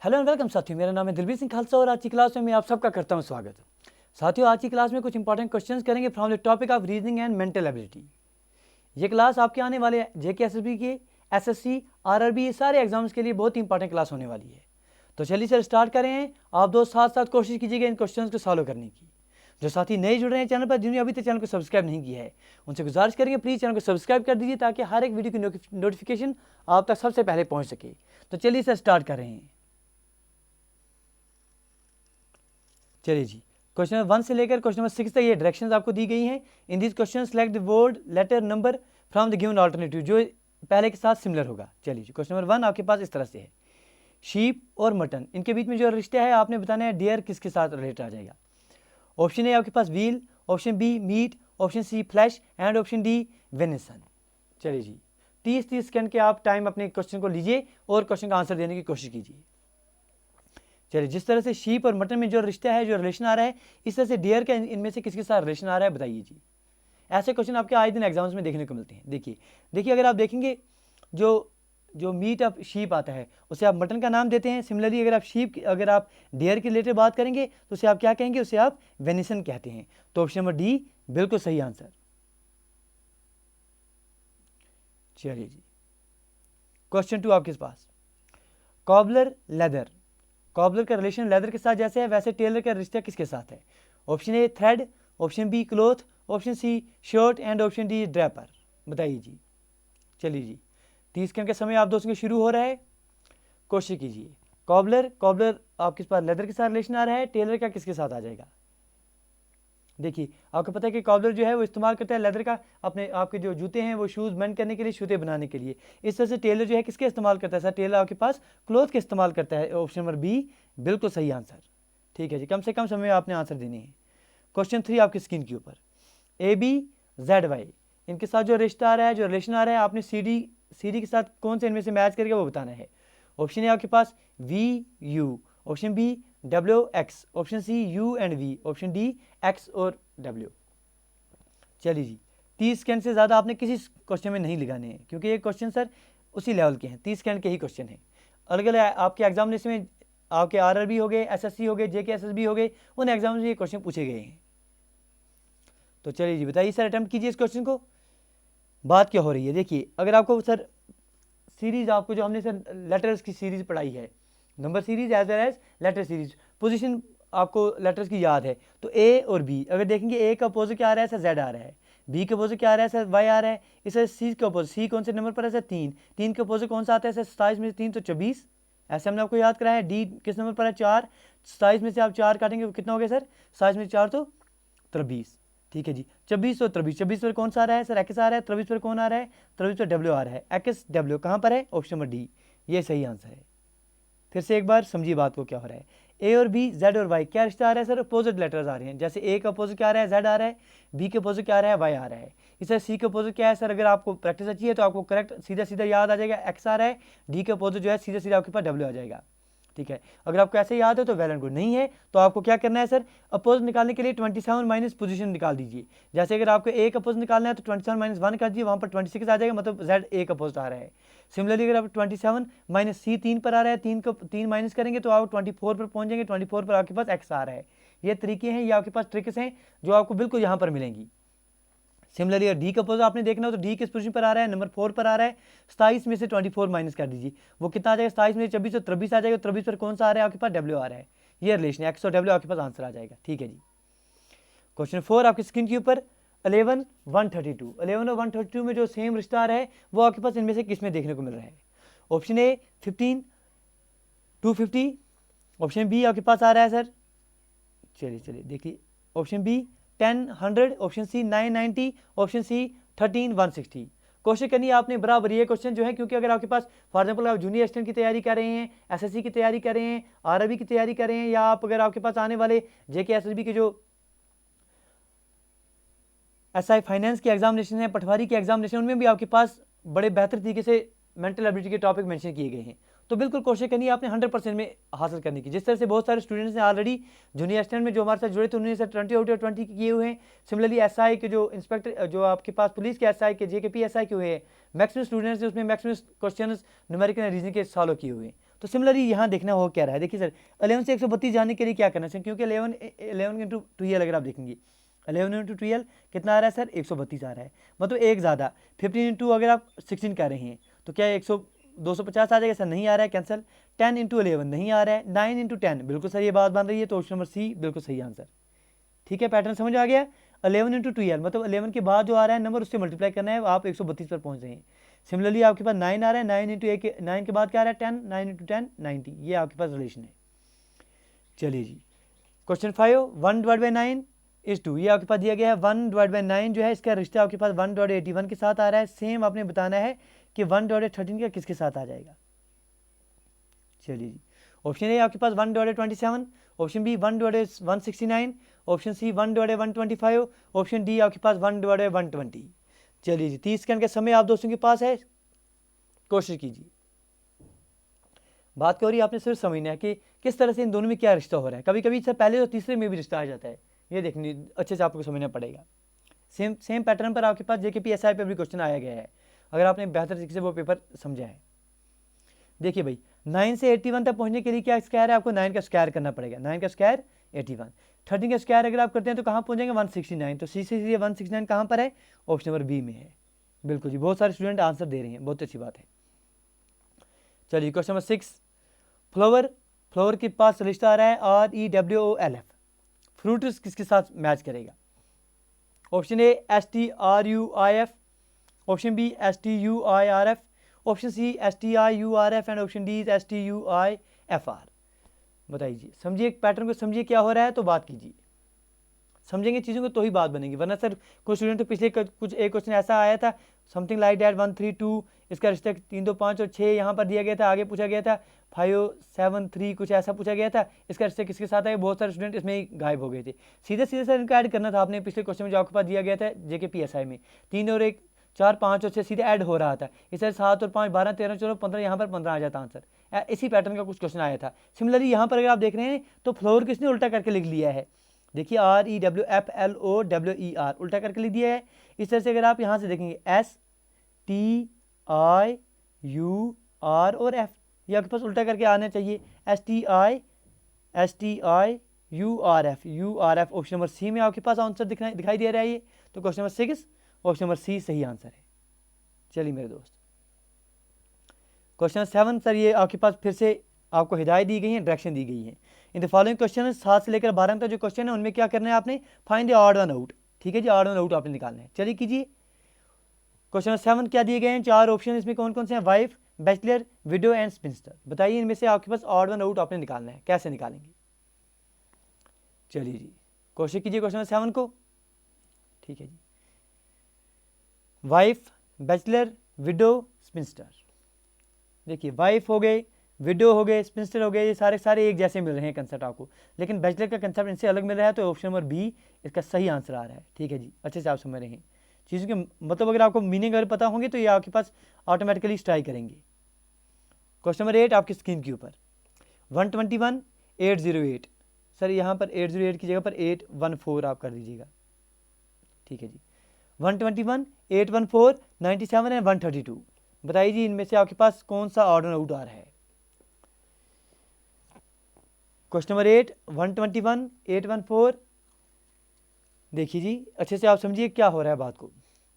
Hello and welcome साथियों, मेरा नाम है दिलबीर सिंह खालसा और आज की क्लास में मैं आप सबका करता हूं स्वागत। साथियों, आज की क्लास में कुछ इंपॉर्टेंट क्वेश्चंस करेंगे from the topic of reasoning and mental ability. ये क्लास आपके आने वाले जेके एसएसबी के एसएससी आरआरबी ये सारे एग्जाम्स के लिए बहुत ही इंपॉर्टेंट क्लास होने वाली है। तो चलिए सर स्टार्ट करें। आप दोस्त साथ साथ कोशिश कीजिएगा इन क्वेश्चन को सॉल्व करने की। जो साथी नए जुड़ रहे हैं चैनल पर, जिन्होंने अभी तक चैनल को सब्सक्राइब नहीं किया है, उनसे गुजारिश करेंगे प्लीज़ चैनल को सब्सक्राइब कर दीजिए ताकि हर एक वीडियो की नोटिफिकेशन आप तक सबसे पहले पहुँच सके। तो चलिए सर स्टार्ट कर रहे हैं। चलिए जी, क्वेश्चन नंबर 1 से लेकर क्वेश्चन नंबर 6 तक ये डायरेक्शंस आपको दी गई हैं। In this question select the word letter number from the given alternative, जो पहले के साथ सिमिलर होगा। चलिए जी, क्वेश्चन नंबर 1 आपके पास इस तरह से है, शीप और मटन, इनके बीच में जो रिश्ता है आपने बताना है डियर किसके साथ रिलेट आ जाएगा। ऑप्शन ए आपके पास wheel, option b meat, option c flash and option d venison. चलिए जी, 30 सेकंड के आप टाइम अपने क्वेश्चन को लीजिए और क्वेश्चन का आंसर देने की कोशिश कीजिए। चलिए, जिस तरह से शीप और मटन में जो रिश्ता है, जो रिलेशन आ रहा है, इस तरह से डियर का इनमें से किसके साथ रिलेशन आ रहा है बताइए जी। ऐसे क्वेश्चन आपके आए दिन एग्जाम्स में देखने को मिलते हैं। देखिए अगर आप देखेंगे जो मीट ऑफ शीप आता है उसे आप मटन का नाम देते हैं। सिमिलरली अगर आप डियर के रिलेटेड बात करेंगे तो उसे आप क्या कहेंगे, उसे आप वेनिसन कहते हैं। तो ऑप्शन नंबर डी बिल्कुल सही आंसर। चलिए जी, क्वेश्चन 2 आपके पास, कॉबलर लेदर, कॉबलर का रिलेशन लेदर के साथ जैसे है वैसे टेलर का रिश्ता किसके साथ है। Option A thread, option B cloth, option C shirt and option D draper, बताइए जी। चलिए जी, 30 सेकंड का समय आप दोस्तों के शुरू हो रहा है, कोशिश कीजिए। कॉबलर आपके पास लेदर के साथ रिलेशन आ रहा है, टेलर का किसके साथ आ जाएगा। देखिए आपको पता है कि कॉबलर जो है वो इस्तेमाल करता है लेदर का, अपने आपके जो जूते हैं वो शूज़ मेंड करने के लिए, जूते बनाने के लिए। इस तरह से टेलर जो है किसके इस्तेमाल करता है सर, टेलर आपके पास क्लॉथ के इस्तेमाल करता है। ऑप्शन नंबर बी बिल्कुल सही आंसर। ठीक है जी, कम से कम समय आपने आंसर देने हैं। क्वेश्चन 3 आपकी स्क्रीन के ऊपर, ए बी जेड वाई, इनके साथ जो रिश्ता आ रहा है, जो रिलेशन आ रहा है, आपने सी डी के साथ कौन से इनमें से मैच करके वो बताना है। ऑप्शन ए आपके पास वी यू, ऑप्शन बी डब्ल्यू x, option c u and v, option d x और डब्ल्यू। चलिए जी, 30 सेकंड से ज़्यादा आपने किसी क्वेश्चन में नहीं लगाने हैं क्योंकि ये क्वेश्चन सर उसी लेवल के हैं, 30 सेकंड के ही क्वेश्चन हैं। अलग अलग आपके एग्जामिनेशन में आपके आरआरबी हो गए, एसएससी हो गए, जेके एसएसबी हो गए, उन एग्जाम में ये क्वेश्चन पूछे गए हैं। तो चलिए जी, बताइए सर, अटेम्प्ट कीजिए इस क्वेश्चन को। बात क्या हो रही है, देखिए अगर आपको सर सीरीज, आपको जो हमने सर लेटर्स की सीरीज पढ़ाई है, number series as well as letter series, position आपको लेटर्स की याद है, तो ए और बी अगर देखेंगे, ए का अपोजिट क्या आ रहा है सर, जेड आ रहा है। बी के अपोजिट क्या आ रहा है सर, वाई आ रहा है। इसे सी के अपोजिट, सी कौन से नंबर पर है सर, 3, 3 के अपोजिट कौन सा आता है सर, 27 में से 3 तो 24, ऐसे हमने आपको याद कराया है। डी किस नंबर पर है, 4, 27 में से आप 4 काटेंगे कितना हो गया सर, 27 में से 4 तो 23। ठीक है जी, 24 और 23, 24 पर कौन सा आ रहा है सर, एक्स आ रहा है। 23 पर कौन आ रहा है, 23 पर डब्ल्यू आ रहा है। एक्स डब्ल्यू कहाँ पर है, ऑप्शन नंबर डी, ये सही आंसर है। फिर से एक बार समझिए बात को क्या हो रहा है। ए और बी, जेड और वाई, क्या रिश्ता आ रहा है सर, अपोजिट लेटर्स आ रहे हैं। जैसे ए का अपोजिट क्या आ रहा है, जेड आ रहा है, बी के अपोजिट क्या आ रहा है, वाई आ रहा है। इसे सी के अपोजिट क्या है सर, अगर आपको प्रैक्टिस अच्छी है तो आपको करेक्ट सीधा सीधा याद आ जाएगा, एक्स आ रहा है। डी के अपोजिट जो है सीधा सीधा आपके पास डब्ल्यू आ जाएगा। ठीक है, अगर आपको ऐसे याद है तो वेल एंड गुड, नहीं है तो आपको क्या करना है सर, अपोजिट निकालने के लिए 27 माइनस पोजीशन निकाल दीजिए। जैसे अगर आपको ए का अपोजिट निकालना है तो 27 माइनस 1 कर दीजिए, वहाँ पर 26 आ जाएगा, मतलब जेड ए का अपोजिट आ रहा है। सिमिलरली अगर आप 27 माइनस सी 3 पर आ रहा है, 3 माइनस करेंगे तो आप 24 पर पहुँच जाएंगे, 24 पर आपके पास एक्स आ रहा है। ये तरीके हैं, ये आपके पास ट्रिक्स हैं जो आपको बिल्कुल यहाँ पर मिलेंगी। सिमिलरली अगर डी का अपोजिट आपने देखना हो तो डी किस पोजीशन पर आ रहा है, नंबर 4 पर आ रहा है। 27 में से 24 माइनस कर दीजिए, वो कितना आ जाएगा, 27 में से 24 तो 23 आ जाएगा। 23 पर कौन सा आ रहा है आपके पास, डब्ल्यू आ रहा है। ये रिलेशन एक्स और डब्ल्यू आपके पास आंसर आ जाएगा। ठीक है जी, क्वेश्चन 4 आपकी स्क्रीन के ऊपर, 11 132, 11 और 132 में जो सेम रिश्ता आ रहा है वो आपके पास इनमें से किस में देखने को मिल रहा है। ऑप्शन ए 15 250, ऑप्शन बी आपके पास आ रहा है सर, चलिए देखिए, option B 10 100, option C 990, option C 13 160। कोशिश करनी है आपने बराबर ये क्वेश्चन जो है, क्योंकि अगर आपके पास फॉर एग्जाम्पल आप जूनियर असिस्टेंट की तैयारी कर रहे हैं, एसएससी की तैयारी कर रहे हैं, आरआरबी की तैयारी कर रहे हैं, या आप अगर आपके पास आने वाले जेके एसएसबी के जो एसआई फाइनेंस के एग्जामिनेशन है, पटवारी के एग्जामिनेशन, उनमें भी आपके पास बड़े बेहतर तरीके से मेंटल एबिलिटी के टॉपिक मेंशन किए गए हैं। तो बिल्कुल कोशिश करनी है आपने 100% में हासिल करने की। जिस तरह से बहुत सारे स्टूडेंट्स ने ऑलरेडी जूनियर असिस्टेंट में जो हमारे साथ जुड़े थे उन्होंने सर 20 आउट ऑफ 20 किए हुए हैं। सिमिलरली एसआई के जो इंस्पेक्टर, जो आपके पास पुलिस के एसआई के, जेकेपी एसआई के हुए हैं, मैक्सिमम स्टूडेंट्स ने उसमें maximum question numerical and reasoning के सॉल्व किए हुए हैं। तो सिमिलरली यहाँ देखना हो क्या रहा है। देखिए सर 11 से 132 जाने के लिए क्या करना चाहिए, क्योंकि 11 इंटू 12 अगर आप देखेंगे 11 इंटू 12 कितना आ रहा है सर 132 आ रहा है, मतलब एक ज़्यादा। 15 इंटू अगर आप 16 कर रहे हैं तो क्या 250 आ जाएगा सर, नहीं आ रहा है, कैंसिल। 10 इंटू 11 नहीं आ रहा है, 9 इंटू 10 बिल्कुल सर ये बात बन रही है, तो ऑप्शन नंबर सी बिल्कुल सही आंसर। ठीक है, पैटर्न समझ आ गया। 11 इंटू 12 मतलब 11 के बाद जो आ रहा है नंबर उससे मल्टीप्लाई करना है, आप 132 पर पहुंच रहे हैं। सिमिलरली आपके पास 9 आ रहा है, 9 इंटू 1 9 के बाद क्या आ रहा है 10, 9 इंटू 10 90, ये आपके पास रिलेशन है। चलिए जी क्वेश्चन 5 1/9 इज 2, ये आपके पास दिया गया है। 1/9 जो है इसका रिश्ता आपके पास 1/81 के साथ आ रहा है। सेम आपने बताना है कि 1/13 का किसके साथ आ जाएगा। चलिए जी ऑप्शन ए आपके पास 1/27, option B 1/169, option C 1/125, option D आपके पास 1/120। चलिए जी 30 सेकंड का समय आप दोस्तों के पास है, कोशिश कीजिए। बात क्या हो रही है आपने सिर्फ समझना है कि किस तरह से इन दोनों में क्या रिश्ता हो रहा है। कभी कभी इससे पहले तो तीसरे में भी रिश्ता आ जाता है, ये देखने अच्छे से आपको समझना पड़ेगा। सेम पैटर्न पर आपके पास JKPSI पे भी क्वेश्चन आया गया है, अगर आपने बेहतर तरीके से वो पेपर समझा है। देखिए भाई 9 से 81 तक पहुंचने के लिए क्या स्क्वायर है, आपको 9 का स्क्वायर करना पड़ेगा। 9 का स्क्वायर 81, 13 का स्क्वायर अगर आप करते हैं तो कहाँ पहुंचेंगे 169, तो सी से 169 कहाँ पर है, ऑप्शन नंबर बी में है। बिल्कुल जी, बहुत सारे स्टूडेंट आंसर दे रहे हैं, बहुत अच्छी बात है। चलिए क्वेश्चन नंबर 6, फ्लावर के पास रिश्ता आ रहा है REWOLF, फ्रूट किसके साथ मैच करेगा। Option A STRUIF, option B STUIRF, option C STIURF and option D STUIFR। बताइए, समझिए पैटर्न को, समझिए क्या हो रहा है तो बात कीजिए। समझेंगे चीज़ों को तो ही बात बनेगी, वरना सर कुछ स्टूडेंट तो पिछले कुछ एक क्वेश्चन ऐसा आया था समथिंग लाइक दैट 1 3 2, इसका रिश्ता 3 2 5 और 6 यहाँ पर दिया गया था। आगे पूछा गया था 5 7 3 कुछ ऐसा पूछा गया था, इसका रिश्ता किसके साथ है। बहुत सारे स्टूडेंट इसमें ही गायब हो गए थे। सीधे सीधे सर इनको ऐड करना था आपने, पिछले क्वेश्चन में जो आपके पास दिया गया था JKPSI में 3 और 1 4 5 और 6 सीधे ऐड हो रहा था। इस 7 और 5 12 13 14 15, यहाँ पर 15 आ जाता आंसर। इसी पैटर्न का कुछ क्वेश्चन आया था। सिमिलरली यहाँ पर अगर आप देख रहे हैं तो फ्लोर किसने उल्टा करके लिख लिया है, देखिए REWFLOWER उल्टा करके लिख दिया है। इस तरह से अगर आप यहाँ से देखेंगे STIUR और F, ये आपके पास उल्टा करके आना चाहिए। STIURF ऑप्शन नंबर सी में आपके पास आंसर दिखाई दे रहा है ये, तो question number 6 option number C सही आंसर है। चलिए मेरे दोस्त क्वेश्चन 7 सर, ये आपके पास फिर से आपको हिदायत दी गई है, डायरेक्शन दी गई है। इन द फॉलोइंग क्वेश्चन 7 से लेकर 12 तक जो क्वेश्चन है उनमें क्या करना है आपने, find the odd one out. ठीक है जी, ऑड वन आउट आपने निकालना है। चलिए कीजिए। क्वेश्चन 7 क्या दिए गए हैं, 4 ऑप्शन इसमें कौन कौन से हैं, wife, bachelor, window and sphincter. बताइए इनमें से आपके पास ऑड वन आउट आपने निकालना है, कैसे निकालेंगे। चलिए जी कोशिश कीजिए क्वेश्चन 7 को। ठीक है जी, वाइफ, बैचलर, विडो, स्पिंस्टर। देखिए वाइफ हो गए, विडो हो गए, स्पिंस्टर हो गए, ये सारे एक जैसे मिल रहे हैं कंसेप्ट आपको, लेकिन बैचलर का कंसेप्ट इनसे अलग मिल रहा है, तो ऑप्शन नंबर बी इसका सही आंसर आ रहा है। ठीक है जी, अच्छे से आप समझ रहे हैं चीज़ों के मतलब, अगर आपको मीनिंग अगर पता होंगे तो ये आपके पास ऑटोमेटिकली स्ट्राइक करेंगे। क्वेश्चन नंबर 8 आपकी स्क्रीन के ऊपर 121 808, सर यहाँ पर 808 की जगह पर 814 आप कर दीजिएगा। ठीक है जी, 121 814 97 एंड 132। बताइए जी इनमें से आपके पास कौन सा ऑर्डर आउट आ रहा है। क्वेश्चन नंबर 8 121 814, देखिए जी अच्छे से आप समझिए क्या हो रहा है बात को,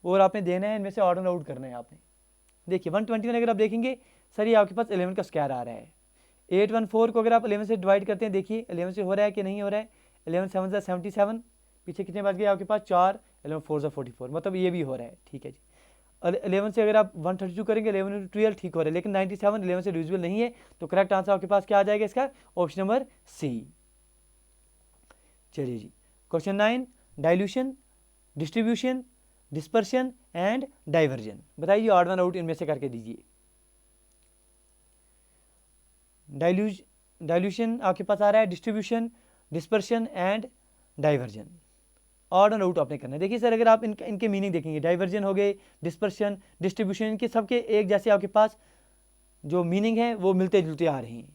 और आपने देना है इनमें से ऑर्डर आउट करना है आपने। देखिए 121 अगर आप देखेंगे सर ये आपके पास 11 का स्क्वायर आ रहा है। 814 को अगर आप 11 से डिवाइड करते हैं, देखिए 11 से हो रहा है कि नहीं हो रहा है। 11 7 77, पीछे कितने बात गए आपके पास 4, 11 4 44, मतलब ये भी हो रहा है। ठीक है जी, 11 से अगर आप 132 करेंगे 11 to 12 ठीक हो रहा है, लेकिन 97 11 से डिविजिबल नहीं है, तो करेक्ट आंसर आपके पास क्या आ जाएगा इसका, ऑप्शन नंबर सी। चलिए जी question 9 dilution, distribution, dispersion and diversion. बताइए ऑड वन आउट इनमें से करके दीजिए। डाइल्यूशन आपके पास आ रहा है, distribution, dispersion and diversion. Odd and out आपने करना है। देखिए सर अगर आप इनके मीनिंग देखेंगे, डाइवर्जन हो गए, डिस्पर्शन, डिस्ट्रीब्यूशन, इनके सबके एक जैसे आपके पास जो मीनिंग है वो मिलते जुलते आ रहे हैं।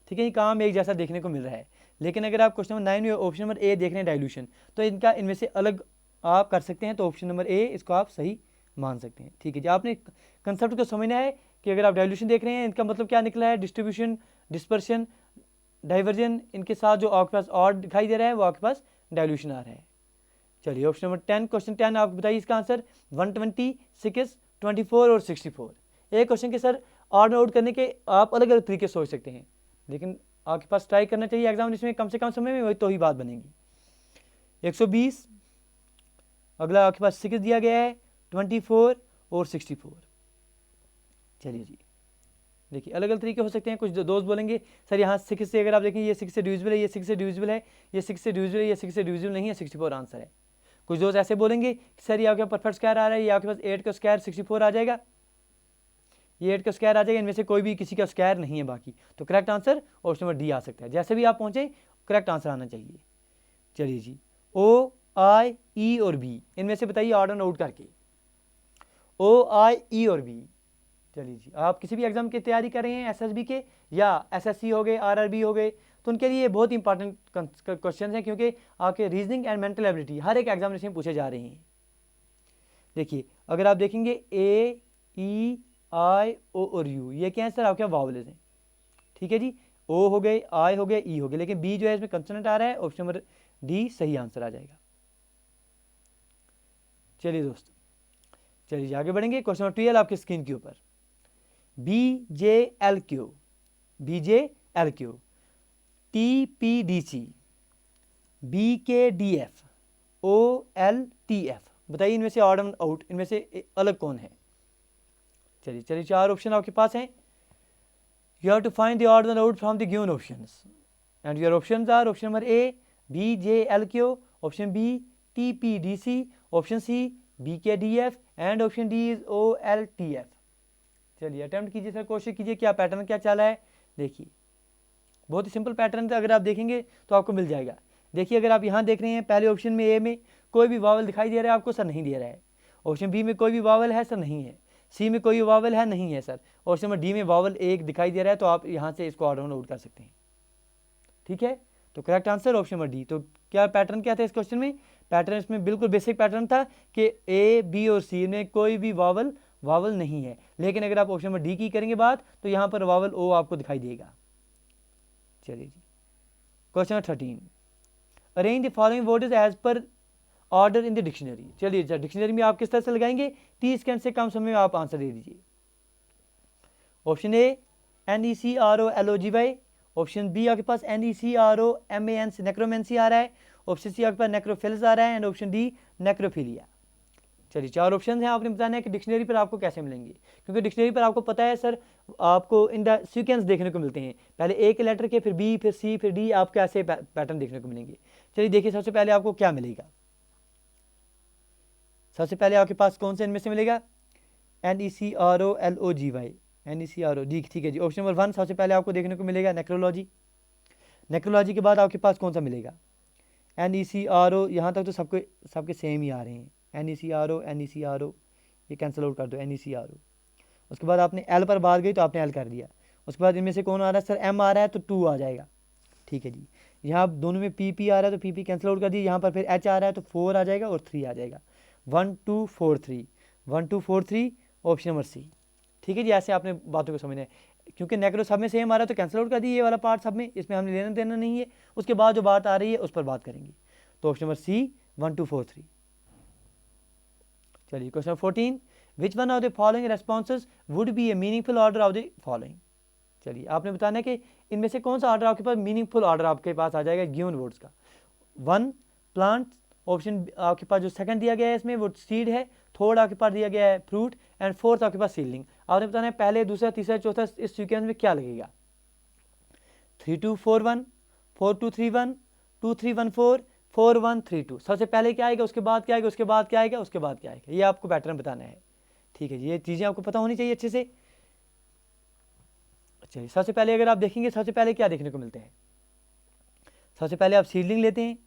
ठीक है, ये काम एक जैसा देखने को मिल रहा है, लेकिन अगर आप क्वेश्चन नंबर 9 में ऑप्शन नंबर ए देख रहे हैं डाइल्यूशन, तो इनका इनमें से अलग आप कर सकते हैं, तो ऑप्शन नंबर ए इसको आप सही मान सकते हैं। ठीक है जी, आपने कंसेप्ट को समझना है कि अगर आप डाइल्यूशन देख रहे हैं, इनका मतलब क्या निकला है, डिस्ट्रीब्यूशन, डिस्पर्शन, डाइवर्जन, इनके साथ जो आपके पास और दिखाई दे रहा है वो आपके पास डाइल्यूशन आ रहा है। चलिए ऑप्शन नंबर 10, क्वेश्चन 10 आप बताइए इसका आंसर। 120, 6, 24 और 64। एक क्वेश्चन के सर ऑड आउट करने के आप अलग अलग तरीके सोच सकते हैं, लेकिन आपके पास ट्राई करना चाहिए एग्जाम इसमें कम से कम समय में, वही तो ही बात बनेगी। 120, अगला आपके पास 6 दिया गया है, 24 और 64। चलिए जी, देखिए अलग अलग तरीके हो सकते हैं। कुछ दोस्त बोलेंगे सर यहाँ 6 से अगर आप देखें ये 6 से डिविजिबल है, ये 6 से डिविजिबल है, ये 6 से डिविजिबल है, ये 6 से डिविजिबल नहीं है, 64 आंसर है। कुछ दोस्त ऐसे बोलेंगे कि सर ये आपके परफेक्ट स्क्वायर आ रहा है, ये आपके पास 8 का स्क्वायर 64 आ जाएगा, ये 8 का स्क्वायर आ जाएगा, इनमें से कोई भी किसी का स्क्वायर नहीं है बाकी। तो correct answer option number d आ सकता है। जैसे भी आप पहुँचे करेक्ट आंसर आना चाहिए। चलिए जी, ओ, आई, ई और बी, इनमें से बताइए ऑड एंड आउट करके। ओ, आई, ई और बी। चलिए जी, आप किसी भी एग्जाम की तैयारी कर रहे हैं, एसएसबी के या एसएससी हो गए, आरआरबी हो गए, तो उनके लिए बहुत इंपॉर्टेंट क्वेश्चन हैं, क्योंकि आपके रीजनिंग एंड मेंटल एबिलिटी हर एक एग्जामिनेशन में पूछे जा रहे हैं। देखिए अगर आप देखेंगे ए, ई, आई, ओ और यू, ये क्या है सर, आपके वावल्स हैं। ठीक है जी, ओ हो गए, आई हो गए, ई हो गए, लेकिन बी जो है इसमें कंसोनेंट आ रहा है, ऑप्शन नंबर डी सही आंसर आ जाएगा। चलिए दोस्तों, चलिए आगे बढ़ेंगे। क्वेश्चन नंबर 12 आपकी स्क्रीन के ऊपर। BJLQ, BJLQ, TPDC, BKDF, OLTF, बताइए इनमें से ऑड एंड आउट, इनमें से अलग कौन है। चलिए चलिए, 4 ऑप्शन आपके पास हैं। You have to find the odd and out from the given options and your options are option number A BJLQ, option B TPDC, option C BKDF and option D is OLTF। चलिए attempt कीजिए sir, कोशिश कीजिए क्या pattern क्या चला है। देखिए बहुत ही सिंपल पैटर्न था, अगर आप देखेंगे तो आपको मिल जाएगा। देखिए अगर आप यहाँ देख रहे हैं, पहले ऑप्शन में ए में कोई भी वावल दिखाई दे रहा है आपको, सर नहीं दे रहा है। ऑप्शन बी में कोई भी वावल है, सर नहीं है। सी में कोई वावल है, नहीं है सर। ऑप्शन नंबर डी में वावल एक दिखाई दे रहा है, तो आप यहाँ से इसको ऑड आउट कर सकते हैं। ठीक है, तो correct answer option number D. तो क्या पैटर्न क्या था इस क्वेश्चन में, पैटर्न इसमें बिल्कुल बेसिक पैटर्न था कि ए, बी और सी में कोई भी वावल नहीं है, लेकिन अगर आप ऑप्शन नंबर डी की करेंगे बात, तो यहाँ पर वावल ओ आपको दिखाई देगा। चलिए जी, question number 13, arrange the following words as per order in the dictionary. चलिए डिक्शनरी में आप किस तरह से लगाएंगे, 30 सेकंड से कम समय में आप आंसर दे दीजिए। Option A NECROLOGY, option B आपके पास NECROMANC, नेक्रोमेंसी आ रहा है। ऑप्शन सी आपके पास नेक्रोफिल्स आ रहा है, एंड ऑप्शन डी नेक्रोफिलिया। चलिए 4 ऑप्शन हैं, आपने बताना है कि डिक्शनरी पर आपको कैसे मिलेंगे, क्योंकि डिक्शनरी पर आपको पता है सर आपको इन द सीक्वेंस देखने को मिलते हैं, पहले ए के लेटर के, फिर बी, फिर सी, फिर डी, आपको ऐसे पैटर्न देखने को मिलेंगे। चलिए देखिए सबसे पहले आपको क्या मिलेगा, सबसे पहले आपके पास कौन से इनमें से मिलेगा, NECROLOGY, NECRO, ठीक है जी। ऑप्शन नंबर 1 सबसे पहले आपको देखने को मिलेगा नेक्रोलॉजी। नेक्रोलॉजी के बाद आपके पास कौन सा मिलेगा, NECRO, यहाँ तक तो सबके सेम ही आ रहे हैं, NECRO, ये कैंसिल आउट कर दो, NECRO। उसके बाद आपने एल पर बात गई तो आपने एल कर दिया। उसके बाद इनमें से कौन आ रहा है सर, M आ रहा है तो 2 आ जाएगा। ठीक है जी, यहाँ दोनों में PP आ रहा है तो PP कैंसिल आउट कर दिया। यहाँ पर फिर H आ रहा है तो 4 आ जाएगा और 3 आ जाएगा। 1 2 4 3, 1 2 4 3, ऑप्शन नंबर सी। ठीक है जी, ऐसे आपने बातों को समझना है, क्योंकि नेक्रो सब में सेम आ रहा है तो कैंसिल आउट कर दिए ये वाला पार्ट सब में, इसमें हमने लेना देना नहीं है। उसके बाद जो बात आ रही है उस पर बात करेंगे, तो ऑप्शन नंबर सी 1 2 4 3। चलिए question 14, which one of the following responses would be A meaningful order of the following. चलिए आपने बताना है कि इनमें से कौन सा ऑर्डर आपके पास मीनिंगफुल ऑर्डर आपके पास आ जाएगा गिवन वर्ड्स का। 1 प्लांट, ऑप्शन आपके पास जो सेकंड दिया गया है इसमें वो सीड है, थर्ड आपके पास दिया गया है फ्रूट, एंड फोर्थ आपके पास सीडलिंग। आपने बताना है पहले, दूसरा, तीसरा, चौथा इस सीक्वेंस में क्या लगेगा। 3 2 4 1, 4 2 3 1, 2 3 1 4, 4 1 3 2। सबसे पहले क्या आएगा, उसके बाद क्या आएगा, उसके बाद क्या आएगा, उसके बाद क्या आएगा, ये आपको पैटर्न बताना है। ठीक है जी, ये चीज़ें आपको पता होनी चाहिए अच्छे से। चलिए सबसे पहले अगर आप देखेंगे, सबसे पहले क्या देखने को मिलते हैं, सबसे पहले आप सीडलिंग लेते हैं,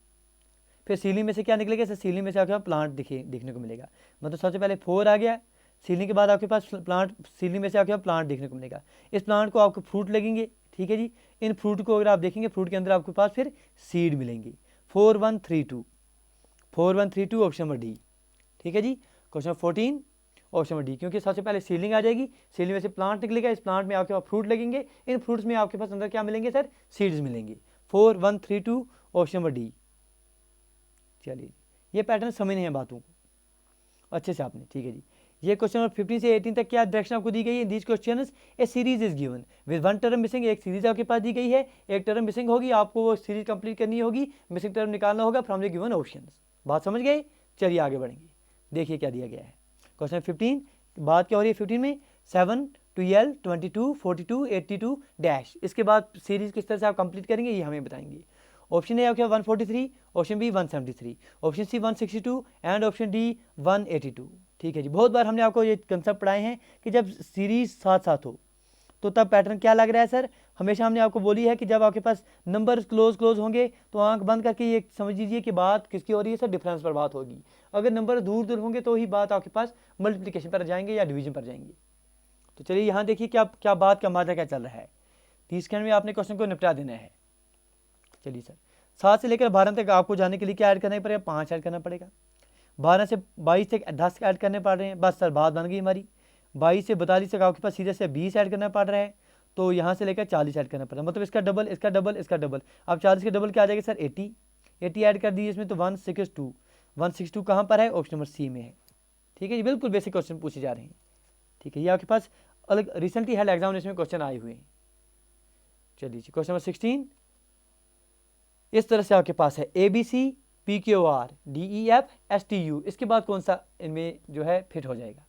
फिर सीलिंग में से क्या निकलेगा सर, सीलिंग में से आपके पास प्लांट देखने को मिलेगा। मतलब सबसे पहले 4 आ गया, सीलिंग के बाद आपके पास प्लांट, सीलिंग में से आपके पास प्लांट देखने को मिलेगा। इस प्लांट को आपको फ्रूट लगेंगे। ठीक है जी, इन फ्रूट को अगर आप देखेंगे, फ्रूट के अंदर आपके पास फिर सीड मिलेंगे। 4 1 3 2, 4 1 3 2, ऑप्शन नंबर डी। ठीक है जी, क्वेश्चन 14, ऑप्शन नंबर डी, क्योंकि सबसे पहले सीडलिंग आ जाएगी, सीडलिंग में से प्लांट निकलेगा, इस प्लांट में आपके पास फ्रूट लगेंगे, इन फ्रूट्स में आपके पास अंदर क्या मिलेंगे सर, सीड्स मिलेंगे। 4 1 3 2 ऑप्शन नंबर डी। चलिए ये पैटर्न समझने हैं बातों को अच्छे से आपने, ठीक है जी। ये क्वेश्चन नंबर 15 से 18 तक क्या डायरेक्शन आपको दी गई है। These questions A series is given with one term missing, एक सीरीज आपके पास दी गई है, एक टर्म मिसिंग होगी, आपको वो सीरीज कंप्लीट करनी होगी, मिसिंग टर्म निकालना होगा फ्रॉम द गिवन ऑप्शंस। बात समझ गए। चलिए आगे बढ़ेंगे, देखिए क्या दिया गया है। क्वेश्चन 15 बात क्या हो रही है 15 में, 7 12 22 42 82 डैश, इसके बाद सीरीज किस तरह से आप कंप्लीट करेंगे ये हमें बताएंगे। ऑप्शन ए आपके 143, option B 173, option C 162 and option D 182। ठीक है जी, बहुत बार हमने आपको ये कंसेप्ट पढ़ाए हैं कि जब सीरीज साथ साथ हो तो तब पैटर्न क्या लग रहा है सर। हमेशा हमने आपको बोली है कि जब आपके पास नंबर क्लोज होंगे तो आंख बंद करके ये समझ लीजिए कि बात किसकी हो रही है सर, डिफरेंस पर बात होगी। अगर नंबर दूर दूर होंगे तो ही बात आपके पास मल्टीप्लिकेशन पर जाएंगे या डिवीजन पर जाएंगे। तो चलिए यहाँ देखिए क्या क्या बात का मादा क्या चल रहा है। 30 सेकंड में आपने क्वेश्चन को निपटा देना है। चलिए सर, 7 से लेकर 12 तक आपको जाने के लिए क्या ऐड करना पड़ेगा, 5 ऐड करना पड़ेगा। 12 से 22 तक 10 ऐड करने पड़ रहे हैं, बस सर बात बन गई हमारी। 22 से 42 तक आपके पास सीधे से 20 ऐड करना पड़ रहा है, तो यहाँ से लेकर 40 ऐड करना पड़ रहा है, मतलब इसका डबल इसका डबल इसका डबल। अब 40 के डबल क्या आ जाएगा सर 80 ऐड कर दीजिए इसमें, तो 162 कहाँ पर है, ऑप्शन नंबर सी में है। ठीक है जी, बिल्कुल बेसिक क्वेश्चन पूछे जा रहे हैं। ठीक है, ये आपके पास अलग रिसेंटली हेल्ड एग्जामिनेशन में क्वेश्चन आए हुए हैं। चलिए जी, क्वेश्चन नंबर 16 इस तरह से आपके पास है ABC PQR DEF STU, इसके बाद कौन सा इनमें जो है फिट हो जाएगा।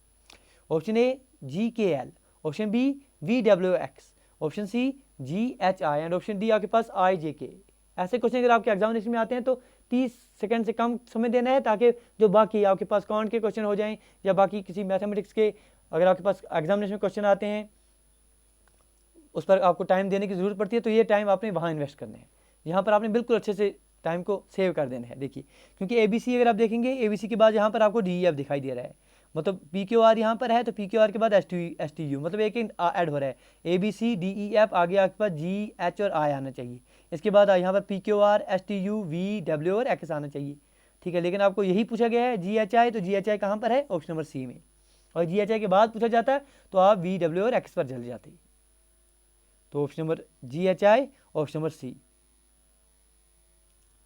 Option A GKL, option B VWX, option C GHI and option D आपके पास IJK। ऐसे क्वेश्चन अगर आपके एग्जामिनेशन में आते हैं तो 30 सेकंड से कम समय देना है, ताकि जो बाकी आपके पास काउंट के क्वेश्चन हो जाएं या बाकी किसी मैथमेटिक्स के अगर आपके पास एग्जामिनेशन में क्वेश्चन आते हैं उस पर आपको टाइम देने की ज़रूरत पड़ती है, तो ये टाइम आपने वहाँ इन्वेस्ट करना है। यहाँ पर आपने बिल्कुल अच्छे से टाइम को सेव कर देना है। देखिए, क्योंकि ABC अगर आप देखेंगे ABC के बाद यहाँ पर आपको DEF दिखाई दे रहा है, मतलब PQR यहाँ पर है तो PQR के बाद STU, मतलब एक ऐड हो रहा है। ABC DEF आगे आपके पास GH और I आना चाहिए, इसके बाद यहाँ पर PQR STU VW और X आना चाहिए। ठीक है, लेकिन आपको यही पूछा गया है GHI, तो GHI कहाँ पर है, ऑप्शन नंबर सी में। और GHI के बाद पूछा जाता है तो आप VW और X पर चले जाते हैं, तो option number GHI, option number सी।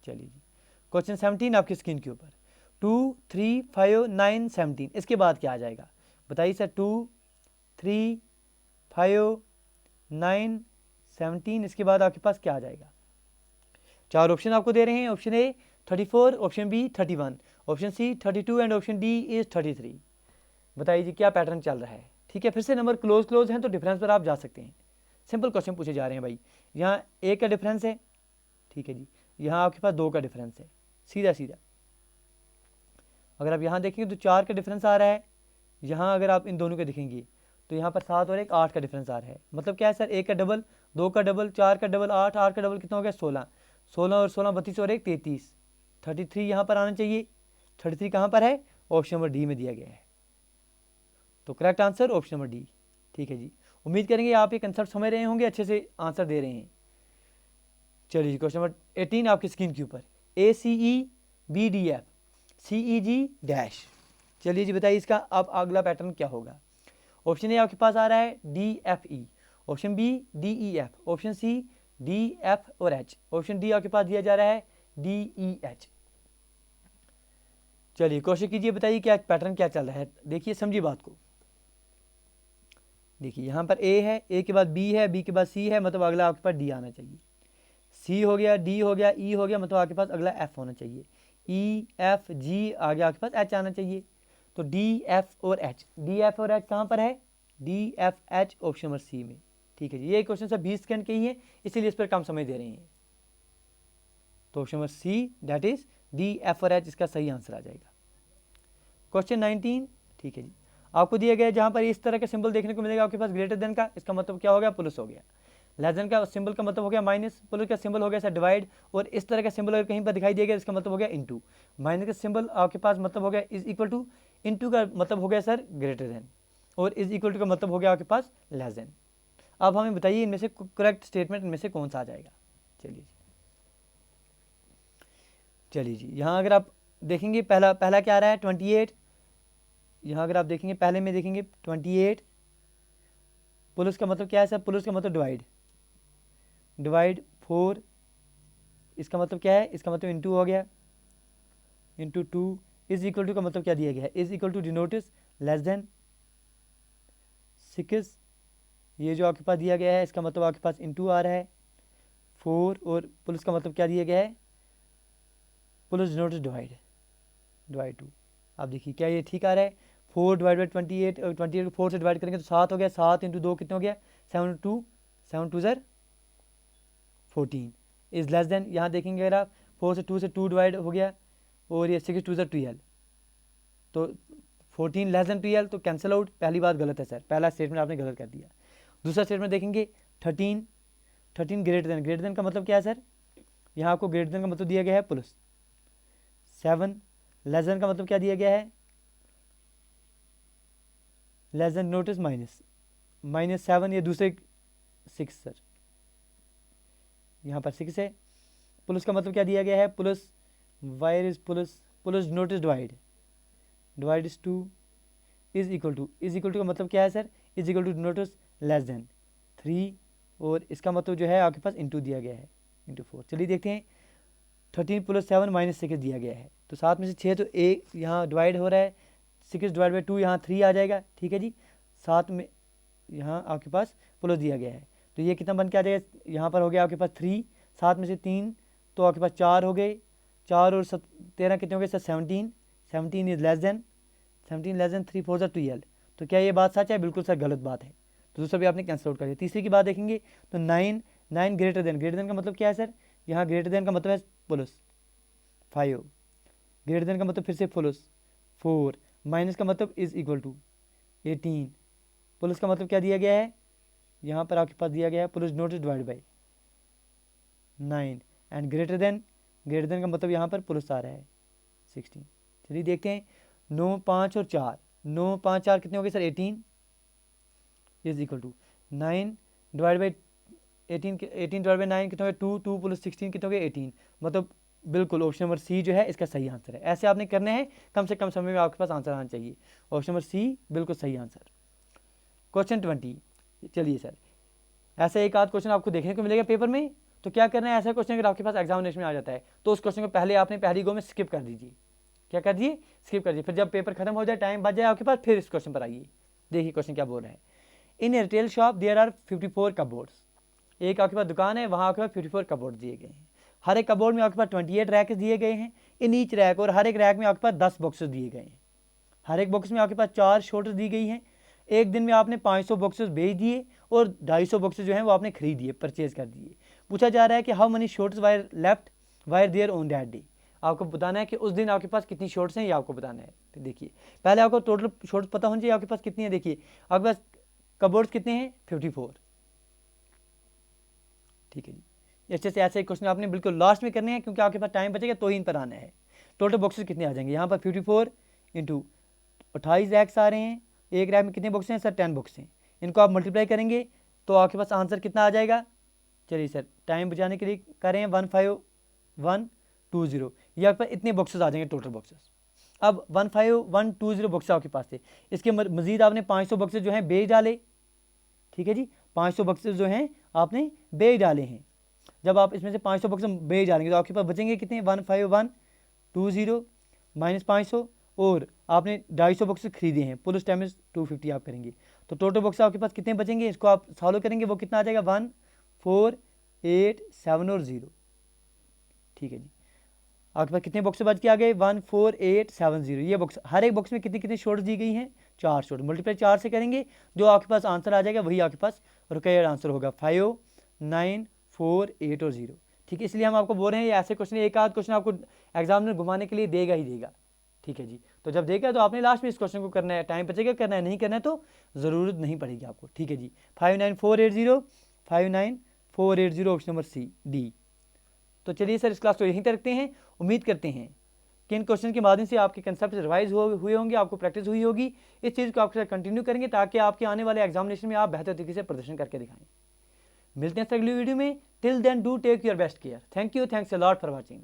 चलिए जी, क्वेश्चन 17 आपकी स्क्रीन के ऊपर 2 3 5 9 17, इसके बाद क्या आ जाएगा बताइए सर। 2 3 5 9 17, इसके बाद आपके पास क्या आ जाएगा। 4 ऑप्शन आपको दे रहे हैं, option A 34, option B 31, option C 32 and option D is 33। बताइए जी क्या पैटर्न चल रहा है। ठीक है, फिर से नंबर क्लोज हैं तो डिफरेंस पर आप जा सकते हैं। सिंपल क्वेश्चन पूछे जा रहे हैं भाई, यहाँ एक का डिफरेंस है, ठीक है जी, यहाँ आपके पास 2 का डिफरेंस है, सीधा सीधा। अगर आप यहाँ देखेंगे तो 4 का डिफरेंस आ रहा है, यहाँ अगर आप इन दोनों के देखेंगे तो यहाँ पर 7 और 1 8 का डिफरेंस आ रहा है। मतलब क्या है सर, 1 का डबल, 2 का डबल, 4 का डबल, 8 का डबल कितना हो गया 16, 16 और 16 32 और 1 33, 33 यहाँ पर आना चाहिए। 33 कहाँ पर है, ऑप्शन नंबर डी में दिया गया है, तो correct answer option number D. ठीक है जी, उम्मीद करेंगे आप ये कंसेप्ट समझ रहे होंगे, अच्छे से आंसर दे रहे हैं। चलिए जी, क्वेश्चन नंबर 18 आपकी स्क्रीन के ऊपर ACE BDF CEG डैश। चलिए जी बताइए इसका अब अगला पैटर्न क्या होगा। ऑप्शन ए आपके पास आ रहा है DFE, option B DEF, option C DF और H, ऑप्शन डी आपके पास दिया जा रहा है DEH। चलिए कोशिश कीजिए, बताइए क्या पैटर्न क्या चल रहा है। देखिए समझिए बात को, देखिए यहाँ पर A है, A के बाद B है, B के बाद C है, मतलब अगला आपके पास D आना चाहिए। C हो गया, D हो गया, E हो गया, मतलब आपके पास अगला F होना चाहिए। E F G आगे आपके पास H आना चाहिए, तो D F और H, D F और H कहाँ पर है, D F H option number C में। ठीक है जी, ये क्वेश्चन सब 20 सेकंड के ही है, इसीलिए इस पर कम समय दे रहे हैं, तो option number see that is D F और H इसका सही आंसर आ जाएगा। क्वेश्चन 19, ठीक है जी, आपको दिया गया जहाँ पर इस तरह का सिंबल देखने को मिलेगा आपके पास ग्रेटर देन का, इसका मतलब क्या हो गया, प्लस हो गया। लेस देन का सिंबल का मतलब हो गया माइनस, प्लस का सिंबल हो गया सर डिवाइड, और इस तरह का सिंबल अगर कहीं पर दिखाई दिया गया इसका मतलब हो गया इनटू। माइनस का सिंबल आपके पास मतलब हो गया इज इक्वल टू, इनटू का मतलब हो गया सर ग्रेटर देन, और इज इक्वल टू का मतलब हो गया आपके पास लेस देन। अब हमें बताइए इनमें से करेक्ट स्टेटमेंट इनमें से कौन सा आ जाएगा। चलिए जी, यहाँ अगर आप देखेंगे पहला क्या आ रहा है 28, यहाँ अगर आप देखेंगे पहले में देखेंगे 28 पुल का मतलब क्या है सर, पुल का मतलब डिवाइड 4, इसका मतलब क्या है, इसका मतलब इंटू हो गया, इंटू 2 इज इक्वल टू का मतलब क्या दिया गया है, is equal to denotes less than 6, ये जो आपके पास दिया गया है इसका मतलब आपके पास इंटू आ रहा है 4, और पुलिस का मतलब क्या दिया गया है, पुलिस डिनोटिस डिवाइड 2। आप देखिए क्या ये ठीक आ रहा है, 4 डिवाइड बाई 28, 28 को 4 से डिवाइड करेंगे तो 7 हो गया, 7 इंटू 2 कितना हो गया, 7 2 ज़र 14 इज़ लेस देन, यहाँ देखेंगे अगर आप 4 से 2 से 2 डिवाइड हो गया, और ये 6 2 ज़र 12, तो 14 लेस देन 12, तो कैंसिल आउट, पहली बात गलत है सर, पहला स्टेटमेंट आपने गलत कर दिया। दूसरा स्टेटमेंट देखेंगे 13 ग्रेटर देन का मतलब क्या है सर, यहाँ आपको ग्रेटर देन का मतलब दिया गया है प्लस, 7 लेस देन का मतलब क्या दिया गया है, लेस देन नोटिस -7, ये दूसरे 6 सर, यहाँ पर 6 है। पुलिस का मतलब क्या दिया गया है, police wire is police notice divide is 2 is equal to का मतलब क्या है sir, is equal to notice less than 3, और इसका मतलब जो है आपके पास इंटू दिया गया है, इंटू 4। चलिए देखते हैं, 13 + 7 -6 दिया गया है, तो 7 में से 6 तो एक यहाँ डिवाइड हो रहा है, 6 डिवाइड बाई 2 यहाँ 3 आ जाएगा, ठीक है जी। 7 में यहाँ आपके पास प्लस दिया गया है, तो ये कितना बन के आ जाएगा, यहाँ पर हो गया आपके पास 3, 7 में से 3 तो आपके पास 4 हो गए, 4 और 13 कितने हो गए सर, 17 इज लेस देन 3 4 ज़र 12, तो क्या ये बात सच है, बिल्कुल सर गलत बात है, तो दूसरा भी आपने कैंसिल आउट कर दिया। तीसरी की बात देखेंगे तो 9 ग्रेटर देन का मतलब क्या है सर, यहाँ ग्रेटर देन का मतलब है प्लस 5, ग्रेटर देन का मतलब फिर से प्लस 4, माइनस का मतलब इज इक्वल टू 18, प्लस का मतलब क्या दिया गया है, यहाँ पर आपके पास दिया गया है plus notice divide by 9, and greater than का मतलब यहाँ पर प्लस आ रहा है 16। चलिए देखते हैं, 9 5 और 4, 9 5 4 कितने हो गए sir, 18 is equal to 9 divide by 18 divide by 9 कितने हो गए, 2 2 + 16 कितने हो गए, 18, मतलब बिल्कुल ऑप्शन नंबर सी जो है इसका सही आंसर है। ऐसे आपने करने हैं, कम से कम समय में आपके पास आंसर आना चाहिए, ऑप्शन नंबर सी बिल्कुल सही आंसर। क्वेश्चन 20, चलिए सर, ऐसा एक आध क्वेश्चन आपको देखने को मिलेगा पेपर में, तो क्या करना है, ऐसा क्वेश्चन अगर आपके पास एग्जामिनेशन में आ जाता है तो उस क्वेश्चन को पहले आपने पहली गो में स्किप कर दीजिए, क्या कर दिए, स्किप कर दिए, फिर जब पेपर खत्म हो जाए, टाइम बच जाए आपके पास, फिर इस क्वेश्चन पर आइए। देखिए क्वेश्चन क्या बोल रहा है, in a retail shop there are 54 cupboards, एक आपके पास दुकान है, वहाँ आपके पास 54 कपबोर्ड दिए गए हैं, हर एक कपबोर्ड में आपके पास 28 रैक दिए गए हैं, इन ईच रैक, और हर एक रैक में आपके पास 10 बॉक्सेस दिए गए हैं, हर एक बॉक्स में आपके पास 4 शॉर्ट्स दी गई हैं, एक दिन में आपने 500 बॉक्सेस बेच दिए और 250 बॉक्सेस जो हैं वो आपने खरीद दिए, परचेज कर दिए। पूछा जा रहा है कि how many shorts were left were there on that day, आपको बताना है कि उस दिन आपके पास कितनी शॉर्ट्स हैं, ये आपको बताना है। तो देखिए पहले आपको टोटल शॉर्ट्स पता होना चाहिए आपके पास कितनी है, देखिए आपके पास कपबोर्ड्स कितने हैं, 54, ठीक है जी। अच्छे से ऐसे क्वेश्चन आपने बिल्कुल लास्ट में करने हैं, क्योंकि आपके पास टाइम बचेगा तो ही इन पर आना है। टोटल बॉक्सेस कितने आ जाएंगे, यहाँ पर 54 इंटू 28 रैक्स आ रहे हैं, एक रैक में कितने बॉक्स हैं सर, 10 बॉक्स हैं, इनको आप मल्टीप्लाई करेंगे तो आपके पास आंसर कितना आ जाएगा। चलिए सर टाइम बचाने के लिए करें 15120, ये आपके पास इतने बॉक्सेस आ जाएंगे टोटल बॉक्सेस। अब 15120 बॉक्स आपके पास थे, इसके मजीद आपने 500 बॉक्सेस जो हैं बेच डाले, ठीक है जी, 500 बॉक्सेस जो हैं आपने बेच डाले हैं। जब आप इसमें से 500 बॉक्स बेच डालेंगे तो आपके पास बचेंगे कितने, 15120 माइनस 500, और आपने 250 बॉक्सेस खरीदे हैं, पुलिस टाइम्स 250 आप करेंगे तो टोटल बॉक्स आपके पास कितने बचेंगे, इसको आप सॉल्व करेंगे वो कितना आ जाएगा, 1 4 8 7 और 0, ठीक है जी। आपके पास कितने बॉक्स बच के आ गए, 1 4 8 7 0, ये बॉक्स, हर एक बॉक्स में कितनी कितनी शॉर्ट्स दी गई हैं, 4 शॉर्ट, मल्टीप्लाई 4 से करेंगे, जो आपके पास आंसर आ जाएगा वही आपके पास रिक्वायर्ड आंसर होगा, 5 9 4 8 और 0, ठीक है। इसलिए हम आपको बोल रहे हैं ऐसे क्वेश्चन, एक आध क्वेश्चन आपको एग्जाम में घुमाने के लिए देगा ही देगा, ठीक है जी। तो जब देगा तो आपने लास्ट में इस क्वेश्चन को करना है, टाइम बचेगा, करना है, नहीं करना है तो ज़रूरत नहीं पड़ेगी आपको, ठीक है जी। 59480 ऑप्शन नंबर सी डी। तो चलिए सर इस क्लास को यहीं तक रखते हैं, उम्मीद करते हैं कि इन क्वेश्चन के माध्यम से आपके कंसेप्ट रिवाइज हुए होंगे, आपको प्रैक्टिस हुई होगी, इस चीज़ को आपके साथ कंटिन्यू करेंगे ताकि आपके आने वाले एग्जामिनेशन में आप बेहतर तरीके से प्रदर्शन करके दिखाएं। मिलते हैं अगली वीडियो में, till then do take your best care, thank you, thanks a lot for watching.